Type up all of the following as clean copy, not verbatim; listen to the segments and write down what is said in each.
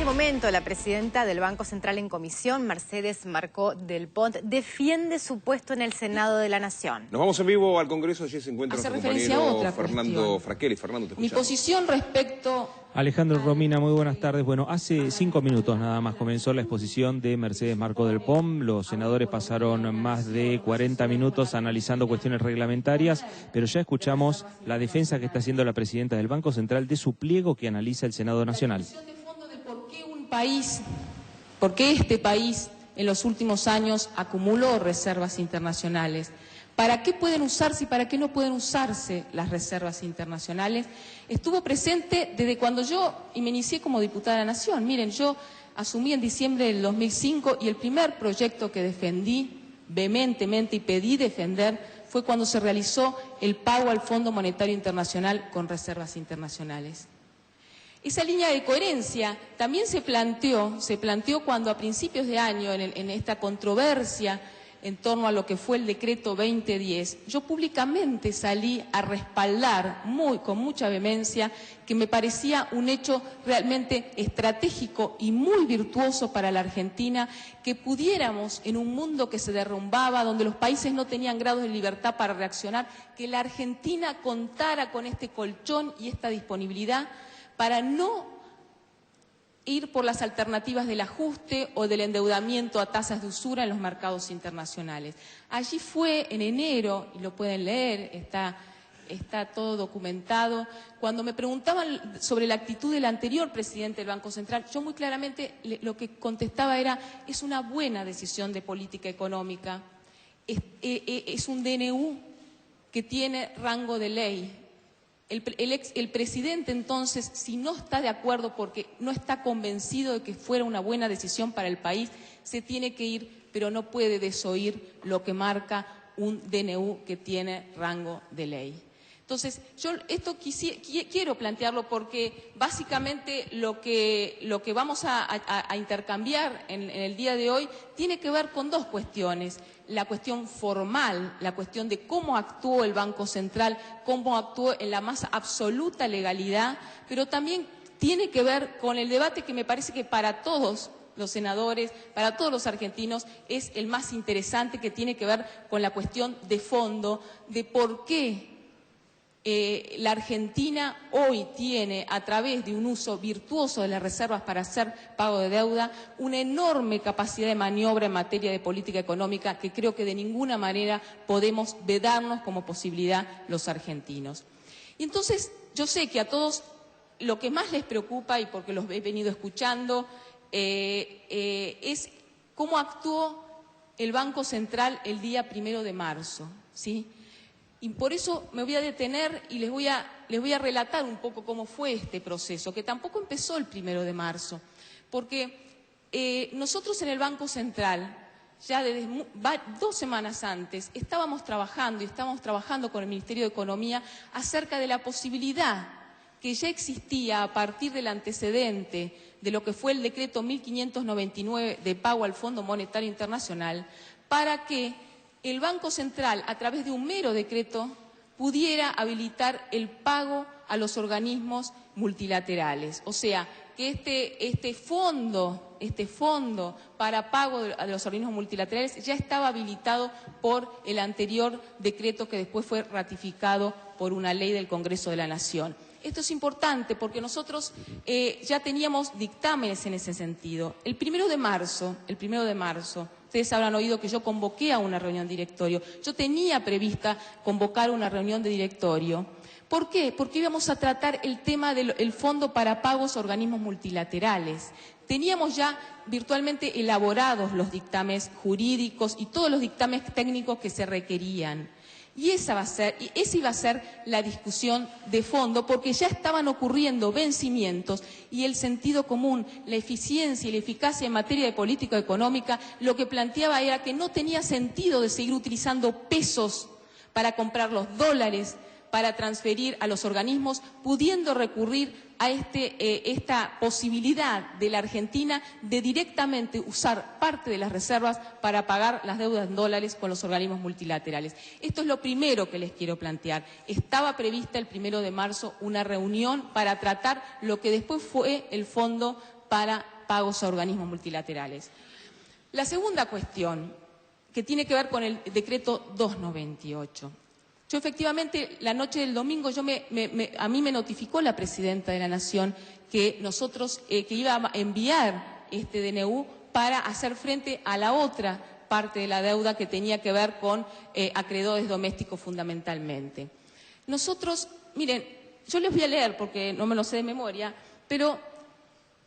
momento, la presidenta del Banco Central en comisión, Mercedes Marcó del Pont, defiende su puesto en el Senado de la Nación. Nos vamos en vivo al Congreso, allí se encuentra nuestro compañero Fernando Fraquelli. Fernando, te escuchamos. Mi posición respecto... Alejandro, Romina, muy buenas tardes. Bueno, hace 5 minutos nada más comenzó la exposición de Mercedes Marcó del Pont. Los senadores pasaron más de 40 minutos analizando cuestiones reglamentarias, pero ya escuchamos la defensa que está haciendo la presidenta del Banco Central de su pliego que analiza el Senado Nacional. ¿Por qué este país en los últimos años acumuló reservas internacionales? ¿Para qué pueden usarse y para qué no pueden usarse las reservas internacionales? Estuvo presente desde cuando me inicié como diputada de la Nación. Miren, yo asumí en diciembre del 2005 y el primer proyecto que defendí vehementemente y pedí defender fue cuando se realizó el pago al Fondo Monetario Internacional con reservas internacionales. Esa línea de coherencia también se planteó cuando a principios de año, en esta controversia en torno a lo que fue el decreto 2010, yo públicamente salí a respaldar con mucha vehemencia que me parecía un hecho realmente estratégico y muy virtuoso para la Argentina, que pudiéramos, en un mundo que se derrumbaba, donde los países no tenían grados de libertad para reaccionar, que la Argentina contara con este colchón y esta disponibilidad para no ir por las alternativas del ajuste o del endeudamiento a tasas de usura en los mercados internacionales. Allí fue en enero, y lo pueden leer, está todo documentado, cuando me preguntaban sobre la actitud del anterior presidente del Banco Central, yo muy claramente lo que contestaba era: es una buena decisión de política económica, es un DNU que tiene rango de ley. El presidente entonces, si no está de acuerdo porque no está convencido de que fuera una buena decisión para el país, se tiene que ir, pero no puede desoír lo que marca un DNU que tiene rango de ley. Entonces, yo esto quiero plantearlo porque básicamente lo que vamos a intercambiar en el día de hoy tiene que ver con dos cuestiones. La cuestión formal, la cuestión de cómo actuó el Banco Central, cómo actuó en la más absoluta legalidad, pero también tiene que ver con el debate que me parece que para todos los senadores, para todos los argentinos, es el más interesante, que tiene que ver con la cuestión de fondo, de por qué la Argentina hoy tiene, a través de un uso virtuoso de las reservas para hacer pago de deuda, una enorme capacidad de maniobra en materia de política económica que creo que de ninguna manera podemos vedarnos como posibilidad los argentinos. Y entonces yo sé que a todos lo que más les preocupa, y porque los he venido escuchando, es cómo actuó el Banco Central el día 1 de marzo, ¿sí? Y por eso me voy a detener y les voy a relatar un poco cómo fue este proceso, que tampoco empezó el 1 de marzo, porque nosotros en el Banco Central, ya desde 2 semanas antes, estábamos trabajando con el Ministerio de Economía acerca de la posibilidad que ya existía a partir del antecedente de lo que fue el decreto 1599 de pago al Fondo Monetario Internacional, para que el Banco Central, a través de un mero decreto, pudiera habilitar el pago a los organismos multilaterales. O sea, que este fondo para pago a los organismos multilaterales ya estaba habilitado por el anterior decreto que después fue ratificado por una ley del Congreso de la Nación. Esto es importante porque nosotros ya teníamos dictámenes en ese sentido. El 1 de marzo, ustedes habrán oído que yo convoqué a una reunión de directorio. Yo tenía prevista convocar una reunión de directorio. ¿Por qué? Porque íbamos a tratar el tema del fondo para pagos a organismos multilaterales. Teníamos ya virtualmente elaborados los dictámenes jurídicos y todos los dictámenes técnicos que se requerían. Y esa iba a ser la discusión de fondo, porque ya estaban ocurriendo vencimientos y el sentido común, la eficiencia y la eficacia en materia de política económica, lo que planteaba era que no tenía sentido de seguir utilizando pesos para comprar los dólares, para transferir a los organismos, pudiendo recurrir a esta posibilidad de la Argentina de directamente usar parte de las reservas para pagar las deudas en dólares con los organismos multilaterales. Esto es lo primero que les quiero plantear. Estaba prevista el 1 de marzo una reunión para tratar lo que después fue el fondo para pagos a organismos multilaterales. La segunda cuestión, que tiene que ver con el decreto 298. Yo efectivamente, la noche del domingo, a mí me notificó la Presidenta de la Nación que que iba a enviar este DNU para hacer frente a la otra parte de la deuda que tenía que ver con acreedores domésticos fundamentalmente. Nosotros, miren, yo les voy a leer porque no me lo sé de memoria, pero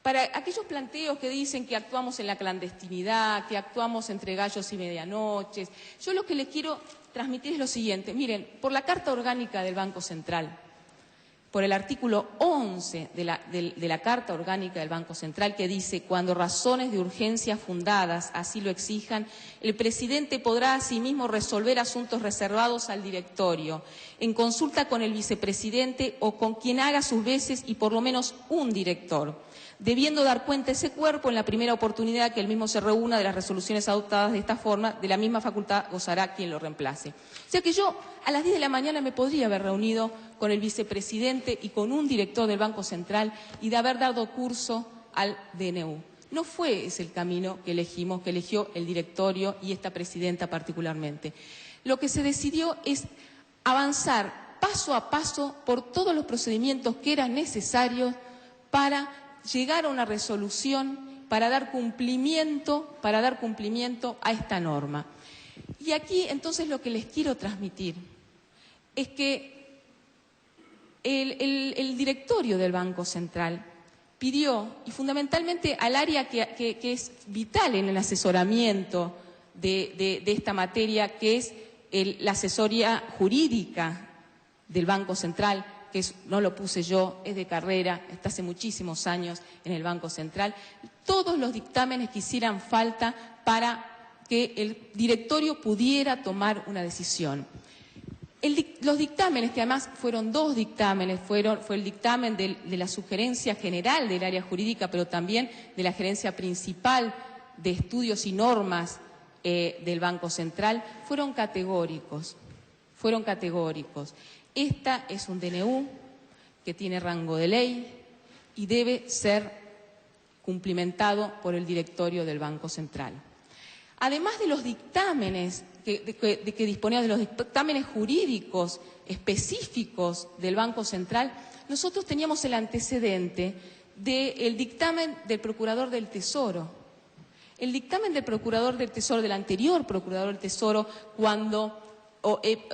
para aquellos planteos que dicen que actuamos en la clandestinidad, que actuamos entre gallos y medianoches, yo lo que les quiero transmitir es lo siguiente. Miren, por la Carta Orgánica del Banco Central, por el artículo 11 de la Carta Orgánica del Banco Central, que dice: cuando razones de urgencia fundadas así lo exijan, el presidente podrá asimismo resolver asuntos reservados al directorio, en consulta con el vicepresidente o con quien haga sus veces y por lo menos un director, debiendo dar cuenta ese cuerpo en la primera oportunidad que el mismo se reúna de las resoluciones adoptadas de esta forma, de la misma facultad gozará quien lo reemplace. O sea que yo a las 10 de la mañana me podría haber reunido con el vicepresidente y con un director del Banco Central y de haber dado curso al DNU. No fue ese el camino que elegimos, que eligió el directorio y esta presidenta particularmente. Lo que se decidió es avanzar paso a paso por todos los procedimientos que eran necesarios para llegar a una resolución, para dar cumplimiento a esta norma. Y aquí entonces lo que les quiero transmitir es que el directorio del Banco Central pidió, y fundamentalmente al área que es vital en el asesoramiento de esta materia, que es la asesoría jurídica del Banco Central, que no lo puse yo, es de carrera, está hace muchísimos años en el Banco Central, todos los dictámenes que hicieran falta para que el directorio pudiera tomar una decisión. Los dictámenes, que además fueron dos dictámenes, fue el dictamen de la sugerencia general del área jurídica, pero también de la gerencia principal de estudios y normas del Banco Central, fueron categóricos. Esta es un DNU que tiene rango de ley y debe ser cumplimentado por el directorio del Banco Central. Además de los dictámenes que disponía, de los dictámenes jurídicos específicos del Banco Central, nosotros teníamos el antecedente del dictamen del Procurador del Tesoro. El dictamen del Procurador del Tesoro, del anterior Procurador del Tesoro, cuando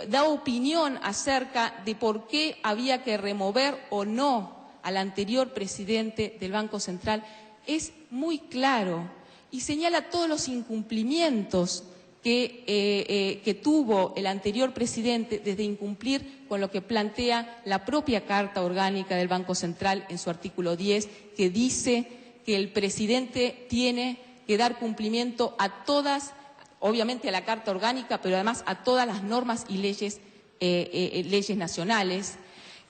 da opinión acerca de por qué había que remover o no al anterior presidente del Banco Central, es muy claro y señala todos los incumplimientos que tuvo el anterior presidente, desde incumplir con lo que plantea la propia Carta Orgánica del Banco Central en su artículo 10, que dice que el presidente tiene que dar cumplimiento a todas, obviamente a la Carta Orgánica, pero además a todas las normas y leyes nacionales,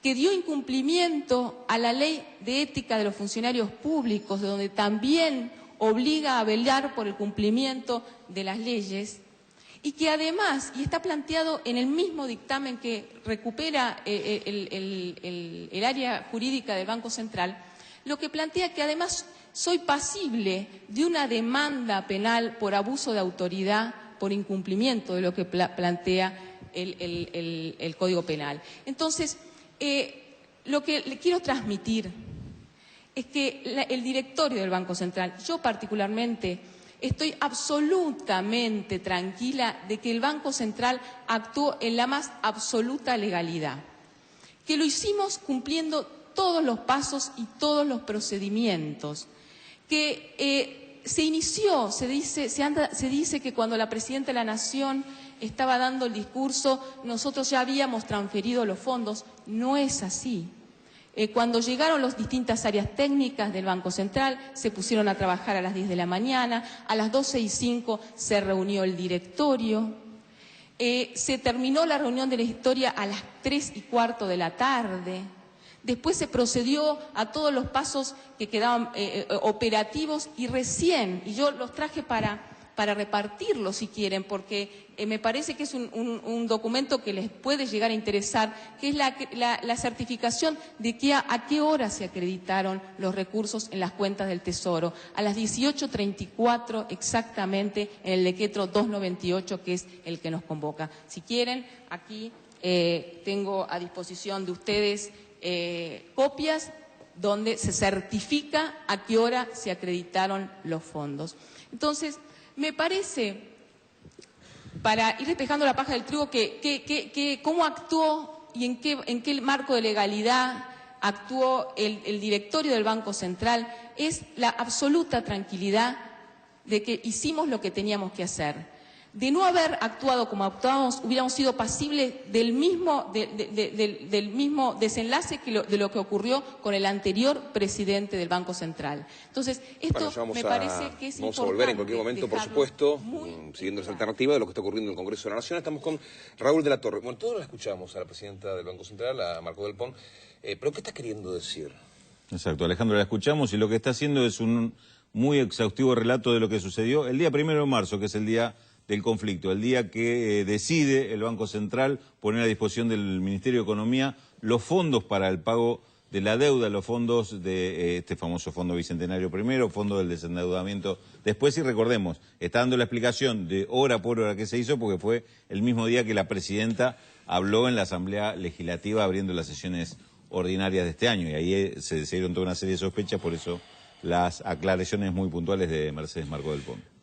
que dio incumplimiento a la Ley de Ética de los Funcionarios Públicos, de donde también obliga a velar por el cumplimiento de las leyes, y que además, y está planteado en el mismo dictamen que recupera el área jurídica del Banco Central, lo que plantea que además soy pasible de una demanda penal por abuso de autoridad, por incumplimiento de lo que plantea el Código Penal. Entonces, lo que le quiero transmitir es que el directorio del Banco Central, yo particularmente, estoy absolutamente tranquila de que el Banco Central actuó en la más absoluta legalidad, que lo hicimos cumpliendo todos los pasos y todos los procedimientos, que se inició, se dice que cuando la Presidenta de la Nación estaba dando el discurso, nosotros ya habíamos transferido los fondos. No es así. Cuando llegaron las distintas áreas técnicas del Banco Central, se pusieron a trabajar a las 10 de la mañana, a las 12:05 se reunió el directorio, se terminó la reunión de la historia a las 3:15 de la tarde, después se procedió a todos los pasos que quedaban operativos y recién, y yo los traje para para repartirlo si quieren, porque me parece que es un documento que les puede llegar a interesar, que es la certificación de a qué hora se acreditaron los recursos en las cuentas del Tesoro. A las 18:34 exactamente en el decreto 298, que es el que nos convoca. Si quieren, aquí tengo a disposición de ustedes copias donde se certifica a qué hora se acreditaron los fondos. Entonces, me parece, para ir despejando la paja del trigo, que cómo actuó y en qué marco de legalidad actuó el directorio del Banco Central es la absoluta tranquilidad de que hicimos lo que teníamos que hacer. De no haber actuado como actuamos, hubiéramos sido pasibles del mismo desenlace de lo que ocurrió con el anterior presidente del Banco Central. Entonces, esto me parece que es importante. Vamos a volver en cualquier momento, por supuesto, siguiendo esa alternativa de lo que está ocurriendo en el Congreso de la Nación. Estamos con Raúl de la Torre. Bueno, todos la escuchamos a la presidenta del Banco Central, a Marco del Pont, pero ¿qué está queriendo decir? Exacto, Alejandro, la escuchamos y lo que está haciendo es un muy exhaustivo relato de lo que sucedió el día 1 de marzo, que es el día del conflicto, el día que decide el Banco Central poner a disposición del Ministerio de Economía los fondos para el pago de la deuda, los fondos de este famoso Fondo Bicentenario primero, Fondo del Desendeudamiento después, y recordemos, está dando la explicación de hora por hora que se hizo, porque fue el mismo día que la presidenta habló en la Asamblea Legislativa abriendo las sesiones ordinarias de este año, y ahí se decidieron toda una serie de sospechas, por eso las aclaraciones muy puntuales de Mercedes Marco del Pont.